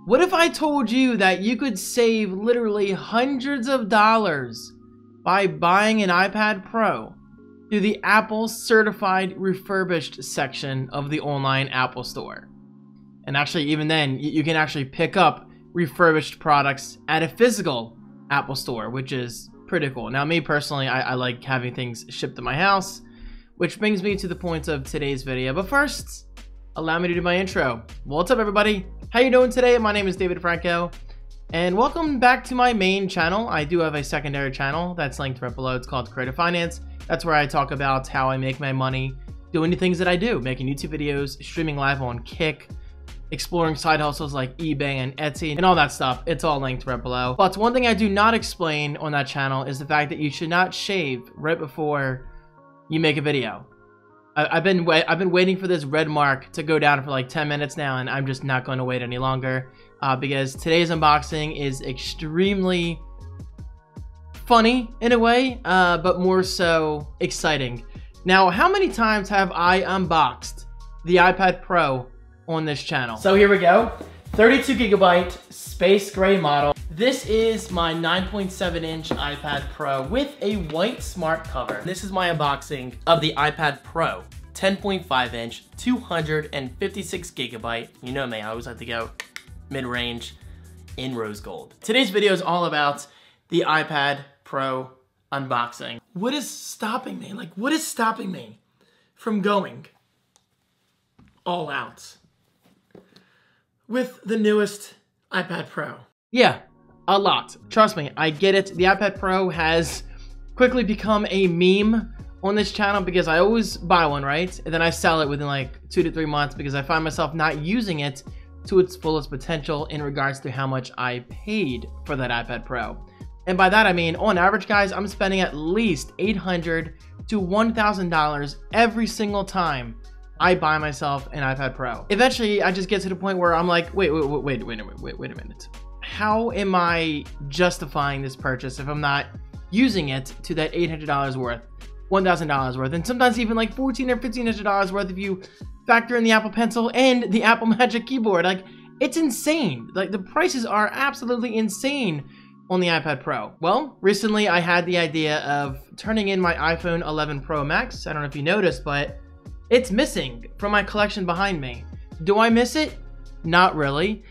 What if I told you that you could save literally hundreds of dollars by buying an iPad Pro through the Apple Certified Refurbished section of the online Apple Store? And actually, even then, you can actually pick up refurbished products at a physical Apple Store, which is pretty cool. Now, me personally, I like having things shipped to my house, which brings me to the point of today's video. But first, allow me to do my intro. What's up, everybody? How you doing today? My name is David Franco, and welcome back to my main channel. I do have a secondary channel that's linked right below. It's called Creative Finance. That's where I talk about how I make my money doing the things that I do, making YouTube videos, streaming live on Kick, exploring side hustles like eBay and Etsy, and all that stuff. It's all linked right below. But one thing I do not explain on that channel is the fact that you should not shave right before you make a video. I've been waiting for this red mark to go down for like 10 minutes now, and I'm just not going to wait any longer because today's unboxing is extremely funny in a way, but more so exciting. Now, how many times have I unboxed the iPad Pro on this channel? So here we go. 32 gigabyte space gray model. This is my 9.7 inch iPad Pro with a white smart cover. This is my unboxing of the iPad Pro 10.5 inch, 256 gigabyte. You know me, I always like to go mid-range in rose gold. Today's video is all about the iPad Pro unboxing. What is stopping me? Like, what is stopping me from going all out with the newest iPad Pro? Yeah, a lot. Trust me, I get it. The iPad Pro has quickly become a meme on this channel because I always buy one, right? And then I sell it within like 2 to 3 months because I find myself not using it to its fullest potential in regards to how much I paid for that iPad Pro. And by that I mean, on average, guys, I'm spending at least $800 to $1,000 every single time I buy myself an iPad Pro. Eventually, I just get to the point where I'm like, wait a minute. How am I justifying this purchase if I'm not using it to that $800 worth, $1,000 worth, and sometimes even like $1,400 or $1,500 worth if you factor in the Apple Pencil and the Apple Magic Keyboard? Like, it's insane. Like, the prices are absolutely insane on the iPad Pro. Well, recently I had the idea of turning in my iPhone 11 Pro Max. I don't know if you noticed, but it's missing from my collection behind me. Do I miss it? Not really,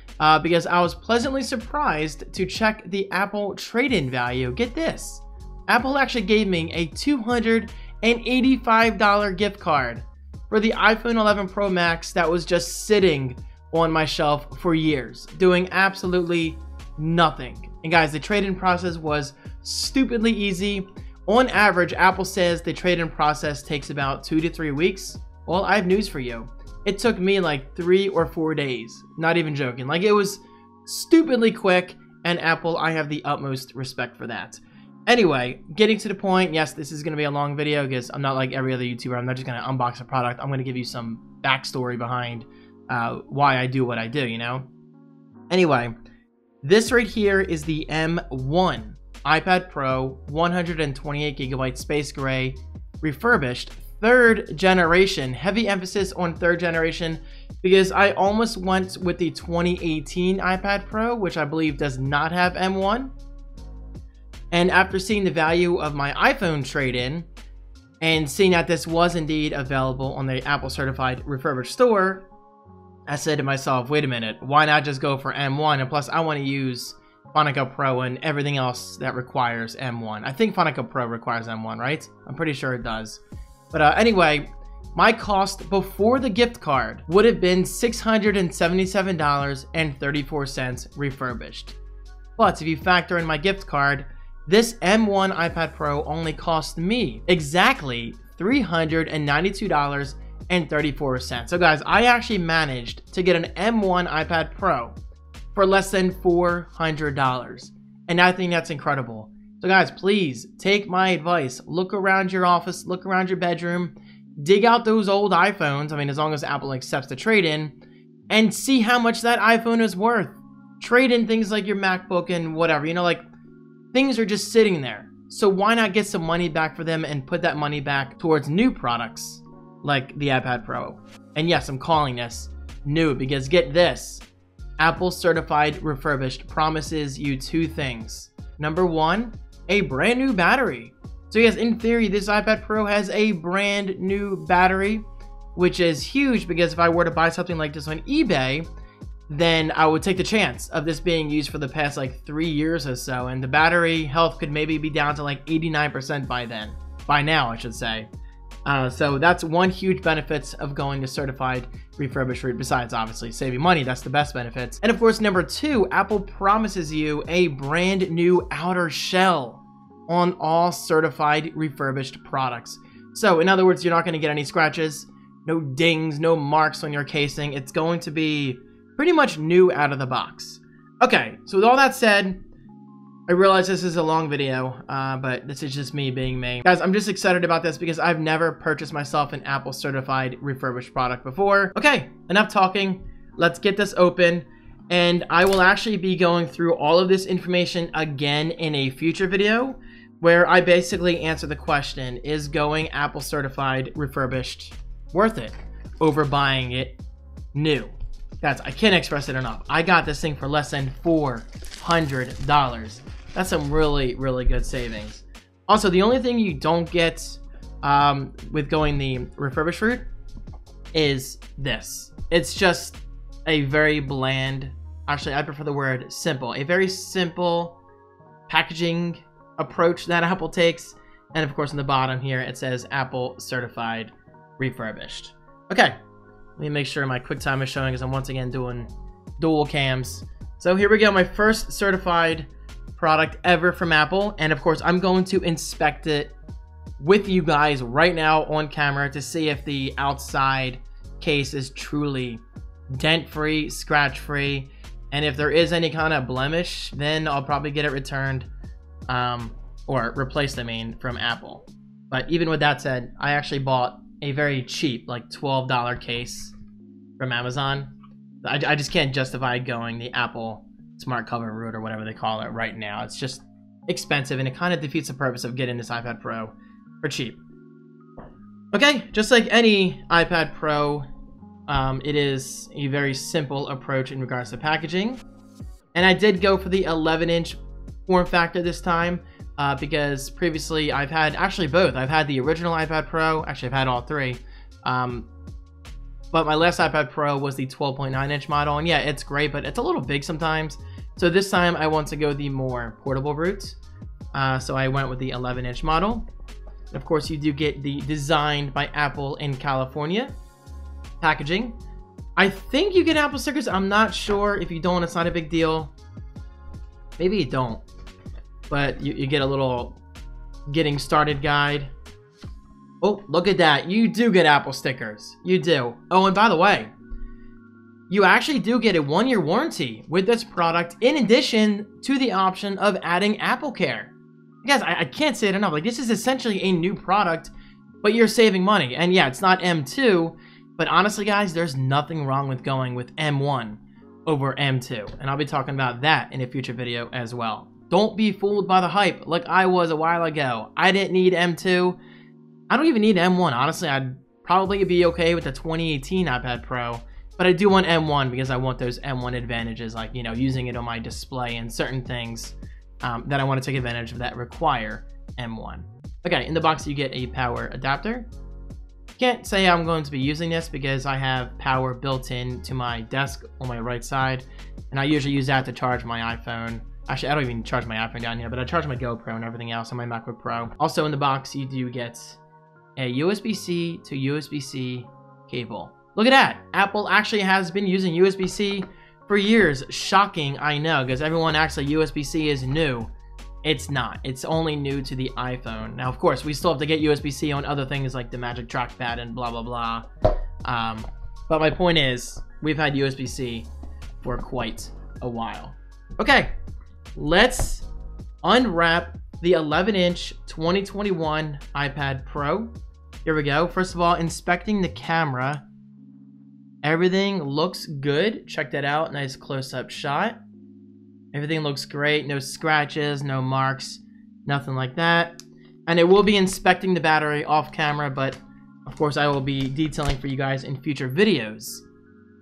because I was pleasantly surprised to check the Apple trade-in value. Get this. Apple actually gave me a $285 gift card for the iPhone 11 Pro Max that was just sitting on my shelf for years, doing absolutely nothing. And guys, the trade-in process was stupidly easy. On average, Apple says the trade-in process takes about 2 to 3 weeks. Well, I have news for you. It took me like 3 or 4 days. Not even joking. Like, it was stupidly quick, and Apple, I have the utmost respect for that. Anyway, getting to the point, yes, this is going to be a long video because I'm not like every other YouTuber. I'm not just going to unbox a product. I'm going to give you some backstory behind why I do what I do, you know? Anyway, this right here is the M1 iPad Pro 128 gigabyte space gray refurbished 3rd generation. Heavy emphasis on 3rd generation because I almost went with the 2018 iPad Pro, which I believe does not have M1. And after seeing the value of my iPhone trade-in and seeing that this was indeed available on the Apple Certified Refurbished store, I said to myself, wait a minute, why not just go for M1? And plus, I want to use Final Cut Pro and everything else that requires M1. I think Final Cut Pro requires M1, right? I'm pretty sure it does. But anyway, my cost before the gift card would have been $677.34 refurbished. But if you factor in my gift card, this M1 iPad Pro only cost me exactly $392.34. So guys, I actually managed to get an M1 iPad Pro for less than $400. And I think that's incredible. So guys, please take my advice. Look around your office, look around your bedroom, dig out those old iPhones. I mean, as long as Apple accepts the trade-in, and see how much that iPhone is worth. Trade in things like your MacBook and whatever, you know, like, things are just sitting there. So why not get some money back for them and put that money back towards new products like the iPad Pro? And yes, I'm calling this new because get this. Apple Certified Refurbished promises you two things. Number one, a brand new battery. So yes, in theory, this iPad Pro has a brand new battery, which is huge because if I were to buy something like this on eBay, then I would take the chance of this being used for the past like 3 years or so, and the battery health could maybe be down to like 89% by now, I should say. So that's one huge benefit of going the certified refurbished route, besides obviously saving money. That's the best benefits. And of course, number two, Apple promises you a brand new outer shell on all certified refurbished products. So in other words, you're not going to get any scratches, no dings, no marks on your casing. It's going to be pretty much new out of the box. Okay, so with all that said, I realize this is a long video, but this is just me being me. Guys, I'm just excited about this because I've never purchased myself an Apple certified refurbished product before. Okay, enough talking. Let's get this open. And I will actually be going through all of this information again in a future video where I basically answer the question, is going Apple certified refurbished worth it over buying it new? Guys, I can't express it enough. I got this thing for less than $400. That's some really, really good savings. Also, the only thing you don't get with going the refurbished route is this. It's just a very bland, actually I prefer the word simple, a very simple packaging approach that Apple takes. And of course on the bottom here it says Apple certified refurbished. Okay, let me make sure my QuickTime is showing because I'm once again doing dual cams. So here we go, my first certified product ever from Apple, and of course I'm going to inspect it with you guys right now on camera to see if the outside case is truly dent-free, scratch-free, and if there is any kind of blemish, then I'll probably get it returned or replaced, I mean, from Apple. But even with that said, I actually bought a very cheap, like $12 case from Amazon. I just can't justify going the Apple smart cover route or whatever they call it right now. It's just expensive and it kind of defeats the purpose of getting this iPad Pro for cheap. Okay, just like any iPad Pro, it is a very simple approach in regards to packaging. And I did go for the 11-inch form factor this time because previously I've had actually both. I've had the original iPad Pro, actually I've had all three. But my last iPad Pro was the 12.9-inch model, and yeah, it's great, but it's a little big sometimes. So this time I want to go the more portable route. So I went with the 11-inch model. And of course, you do get the designed by Apple in California packaging. I think you get Apple stickers. I'm not sure. If you don't, it's not a big deal. Maybe you don't. But you get a little getting started guide. Oh, look at that. You do get Apple stickers. You do. Oh, and by the way, you actually do get a 1-year warranty with this product in addition to the option of adding Apple Care. Guys, I can't say it enough. Like, this is essentially a new product, but you're saving money. And yeah, it's not M2, but honestly, guys, there's nothing wrong with going with M1 over M2. And I'll be talking about that in a future video as well. Don't be fooled by the hype like I was a while ago. I didn't need M2. I don't even need M1. Honestly, I'd probably be okay with the 2018 iPad Pro, but I do want M1 because I want those M1 advantages, like, you know, using it on my display and certain things that I want to take advantage of that require M1. Okay, in the box you get a power adapter. Can't say I'm going to be using this because I have power built in to my desk on my right side, and I usually use that to charge my iPhone. Actually, I don't even charge my iPhone down here, but I charge my GoPro and everything else on my MacBook Pro. Also in the box, you do get a USB-C to USB-C cable. Look at that! Apple actually has been using USB-C for years. Shocking, I know, because everyone acts like USB-C is new. It's not. It's only new to the iPhone. Now, of course, we still have to get USB-C on other things like the Magic Trackpad and blah, blah, blah. But my point is, we've had USB-C for quite a while. Okay, let's unwrap the 11-inch 2021 iPad Pro. Here we go. First of all, inspecting the camera. Everything looks good. Check that out. Nice close-up shot. Everything looks great. No scratches, no marks, nothing like that. And it will be inspecting the battery off camera, but of course I will be detailing for you guys in future videos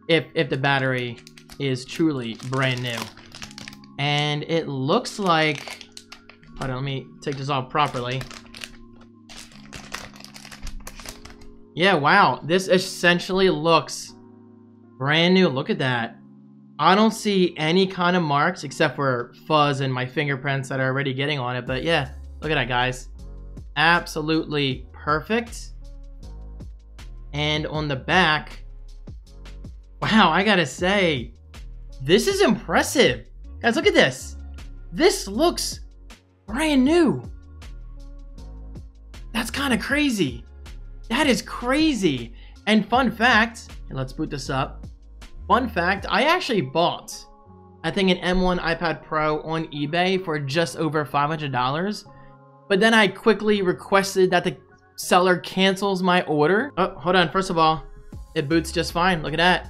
if the battery is truly brand new. And it looks like, hold on, let me take this off properly. Yeah, wow, this essentially looks brand new. Look at that. I don't see any kind of marks except for fuzz and my fingerprints that are already getting on it. But yeah, look at that, guys. Absolutely perfect. And on the back, wow, I gotta say, this is impressive. Guys, look at this. This looks brand new. That's kind of crazy. That is crazy. And fun fact, and let's boot this up. Fun fact, I actually bought, I think, an M1 iPad Pro on eBay for just over $500. But then I quickly requested that the seller cancels my order. Oh, hold on. First of all, it boots just fine. Look at that.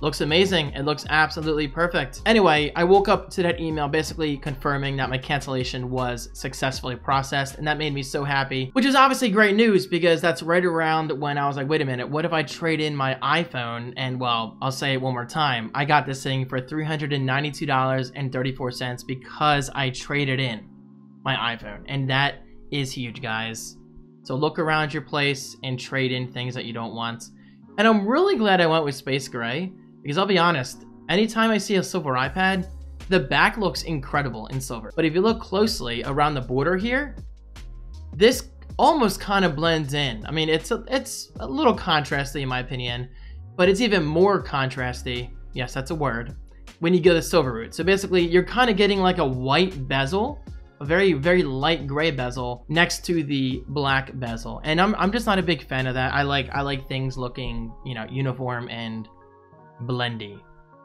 Looks amazing. It looks absolutely perfect. Anyway, I woke up to that email basically confirming that my cancellation was successfully processed, and that made me so happy, which is obviously great news because that's right around when I was like, wait a minute, what if I trade in my iPhone? And well, I'll say it one more time. I got this thing for $392.34 because I traded in my iPhone, and that is huge, guys. So look around your place and trade in things that you don't want. And I'm really glad I went with Space Gray. Because I'll be honest, anytime I see a silver iPad, the back looks incredible in silver. But if you look closely around the border here, this almost kind of blends in. I mean, it's a little contrasty in my opinion, but it's even more contrasty, yes, that's a word, when you go the silver route. So basically, you're kind of getting like a white bezel, a very, very light gray bezel next to the black bezel. And I'm just not a big fan of that. I like things looking, you know, uniform and blendy.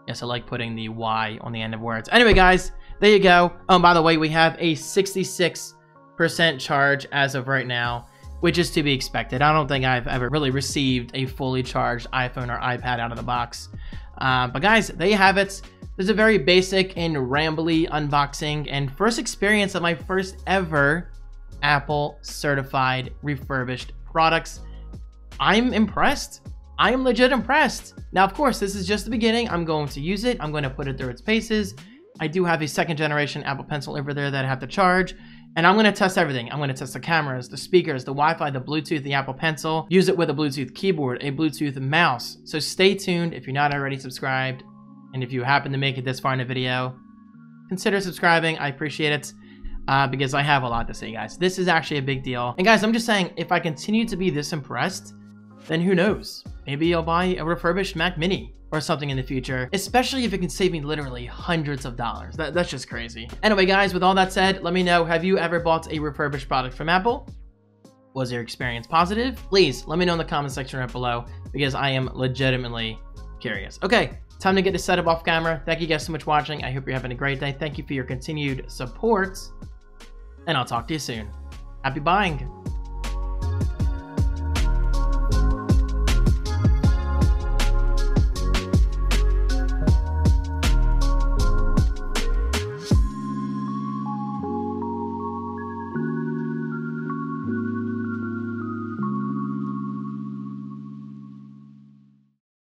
Yes, I like putting the Y on the end of words. Anyway, guys, there you go. Oh, by the way, we have a 66% charge as of right now, which is to be expected. I don't think I've ever really received a fully charged iPhone or iPad out of the box. But guys, there you have it. This is a very basic and rambly unboxing and first experience of my first ever Apple certified refurbished products. I'm impressed. I am legit impressed. Now, of course, this is just the beginning. I'm going to use it. I'm going to put it through its paces. I do have a second generation Apple Pencil over there that I have to charge. And I'm going to test everything. I'm going to test the cameras, the speakers, the Wi-Fi, the Bluetooth, the Apple Pencil. Use it with a Bluetooth keyboard, a Bluetooth mouse. So stay tuned if you're not already subscribed. And if you happen to make it this far in the video, consider subscribing. I appreciate it because I have a lot to say, guys. This is actually a big deal. And guys, I'm just saying, if I continue to be this impressed, then who knows? Maybe I'll buy a refurbished Mac Mini or something in the future, especially if it can save me literally hundreds of dollars. That's just crazy. Anyway, guys, with all that said, let me know, have you ever bought a refurbished product from Apple? Was your experience positive? Please let me know in the comment section right below because I am legitimately curious. Okay, time to get this set up off camera. Thank you guys so much for watching. I hope you're having a great day. Thank you for your continued support, and I'll talk to you soon. Happy buying.